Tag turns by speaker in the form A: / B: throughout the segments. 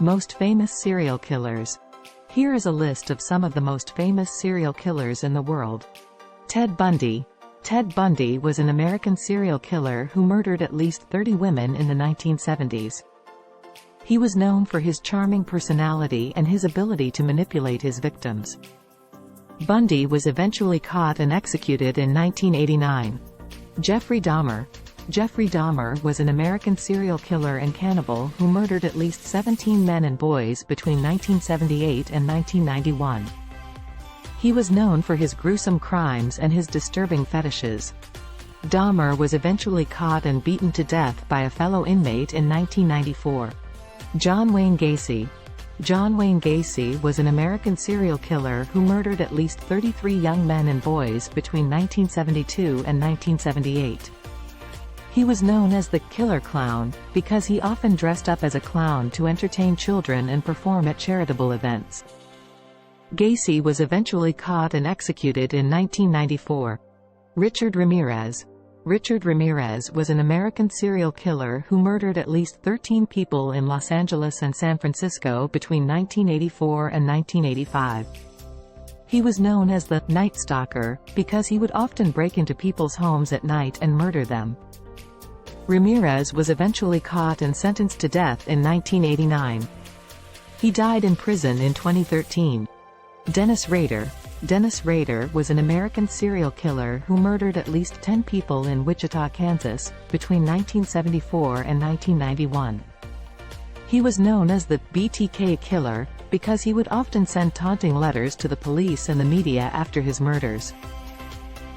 A: Most famous serial killers. Here is a list of some of the most famous serial killers in the world. Ted Bundy. Ted Bundy was an American serial killer who murdered at least 30 women in the 1970s. He was known for his charming personality and his ability to manipulate his victims. Bundy was eventually caught and executed in 1989. Jeffrey Dahmer. Jeffrey Dahmer was an American serial killer and cannibal who murdered at least 17 men and boys between 1978 and 1991. He was known for his gruesome crimes and his disturbing fetishes. Dahmer was eventually caught and beaten to death by a fellow inmate in 1994. John Wayne Gacy. John Wayne Gacy was an American serial killer who murdered at least 33 young men and boys between 1972 and 1978. He was known as the Killer Clown, because he often dressed up as a clown to entertain children and perform at charitable events. Gacy was eventually caught and executed in 1994. Richard Ramirez. Richard Ramirez was an American serial killer who murdered at least 13 people in Los Angeles and San Francisco between 1984 and 1985. He was known as the Night Stalker, because he would often break into people's homes at night and murder them. Ramirez was eventually caught and sentenced to death in 1989. He died in prison in 2013. Dennis Rader. Dennis Rader was an American serial killer who murdered at least 10 people in Wichita, Kansas, between 1974 and 1991. He was known as the BTK Killer, because he would often send taunting letters to the police and the media after his murders.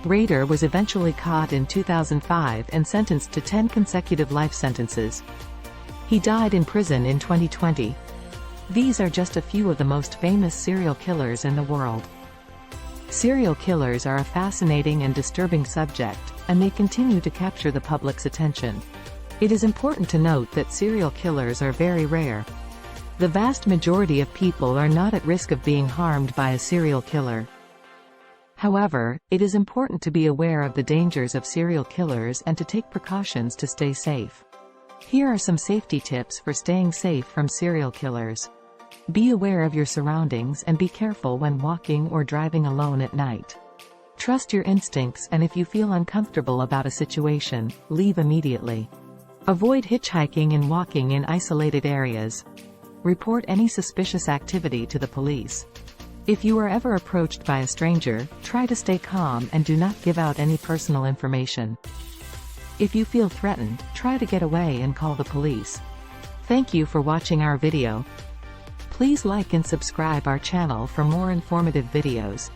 A: Rader was eventually caught in 2005 and sentenced to 10 consecutive life sentences. He died in prison in 2020. These are just a few of the most famous serial killers in the world. Serial killers are a fascinating and disturbing subject, and they continue to capture the public's attention. It is important to note that serial killers are very rare. The vast majority of people are not at risk of being harmed by a serial killer. However, it is important to be aware of the dangers of serial killers and to take precautions to stay safe. Here are some safety tips for staying safe from serial killers. Be aware of your surroundings and be careful when walking or driving alone at night. Trust your instincts, and if you feel uncomfortable about a situation, leave immediately. Avoid hitchhiking and walking in isolated areas. Report any suspicious activity to the police. If you are ever approached by a stranger, try to stay calm and do not give out any personal information. If you feel threatened, try to get away and call the police. Thank you for watching our video. Please like and subscribe our channel for more informative videos.